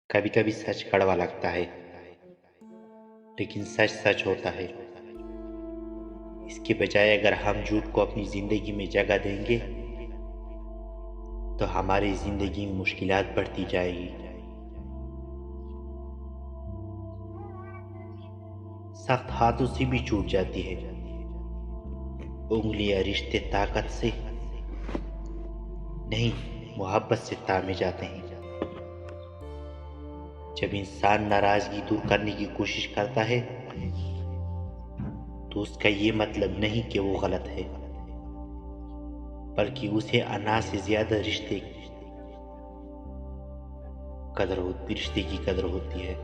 کبھی کبھی سچ کڑوا لگتا ہے، لیکن سچ سچ ہوتا ہے۔ اس کے بجائے اگر ہم جھوٹ کو اپنی زندگی میں جگہ دیں گے تو ہماری زندگی میں مشکلات بڑھتی جائے گی۔ سخت ہاتھوں سے بھی ٹوٹ جاتی ہے، انگلیاں رشتے طاقت سے نہیں محبت سے تامے جاتے ہیں۔ جب انسان ناراضگی دور کرنے کی کوشش کرتا ہے تو اس کا یہ مطلب نہیں کہ وہ غلط ہے، بلکہ اسے انا سے زیادہ رشتے کی قدر ہوتی ہے۔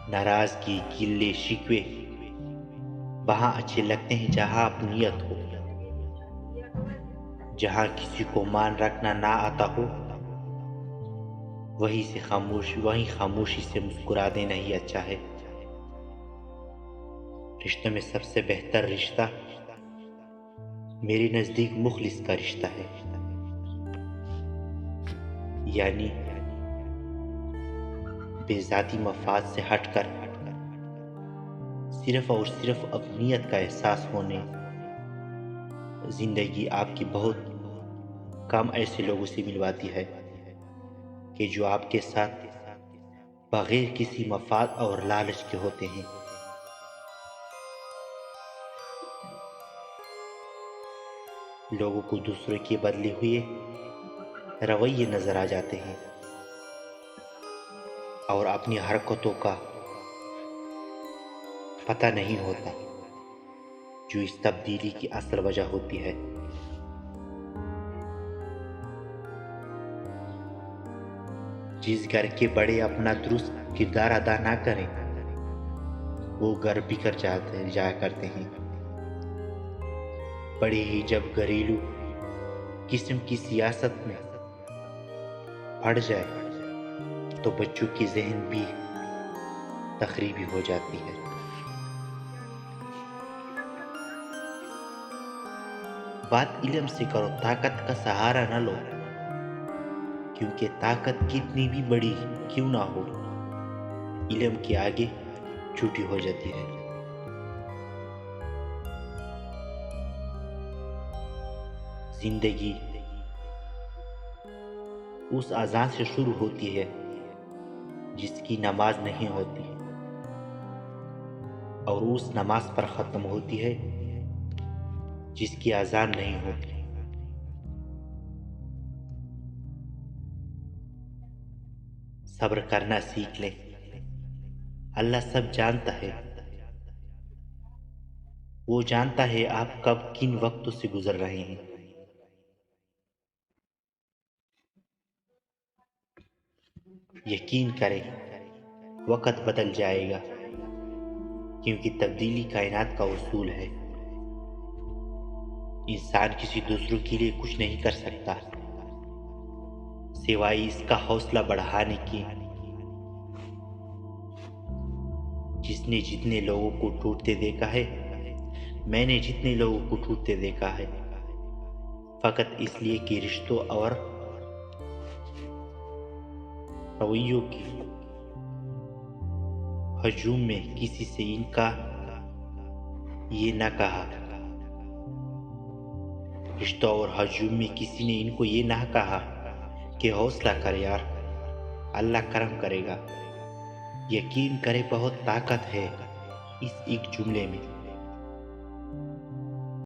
ناراضگی، گلے شکوے وہاں اچھے لگتے ہیں جہاں اپنیت ہو، جہاں کسی کو مان رکھنا نہ آتا ہو، وہیں خاموشی سے مسکرا دینا ہی اچھا ہے۔ رشتوں میں سب سے بہتر رشتہ میرے نزدیک مخلص کا رشتہ ہے، یعنی بے ذاتی مفاد سے ہٹ کر صرف اور صرف اپنیت کا احساس ہونے۔ زندگی آپ کی بہت کم ایسے لوگوں سے ملواتی ہے کہ جو آپ کے ساتھ بغیر کسی مفاد اور لالچ کے ہوتے ہیں۔ لوگوں کو دوسروں کے بدلے ہوئے رویے نظر آ جاتے ہیں اور اپنی حرکتوں کا پتہ نہیں ہوتا جو اس تبدیلی کی اصل وجہ ہوتی ہے۔ جس گھر کے بڑے اپنا درست کردار ادا نہ کریں وہ گھر بکھر جایا کرتے ہیں۔ بڑے ہی جب گھریلو قسم کی سیاست میں پڑ جائے تو بچوں کی ذہن بھی تخریبی ہو جاتی ہے۔ بات علم سے کرو، طاقت کا سہارا نہ لو، کیونکہ طاقت کتنی بھی بڑی کیوں نہ ہو علم کے آگے چھوٹی ہو جاتی ہے۔ زندگی اس اذان سے شروع ہوتی ہے جس کی نماز نہیں ہوتی، اور اس نماز پر ختم ہوتی ہے جس کی اذان نہیں ہوتی۔ صبر کرنا سیکھ لیں، اللہ سب جانتا ہے۔ وہ جانتا ہے آپ کب کن وقتوں سے گزر رہے ہیں۔ یقین کریں وقت بدل جائے گا، کیونکہ تبدیلی کائنات کا اصول ہے۔ انسان کسی دوسروں کے لیے کچھ نہیں کر سکتا سوائے اس کا حوصلہ بڑھانے کے۔ جس نے جتنے لوگوں کو ٹوٹتے دیکھا ہے، میں نے جتنے لوگوں کو ٹوٹتے دیکھا ہے، فقط اس لیے کہ رشتوں اور رویوں کی ہجوم میں کسی سے ان کا یہ نہ کہا، رشتوں اور ہجوم میں کسی نے ان کو یہ نہ کہا کہ حوصلہ کر یار، اللہ کرم کرے گا۔ یقین کرے بہت طاقت ہے اس ایک جملے میں۔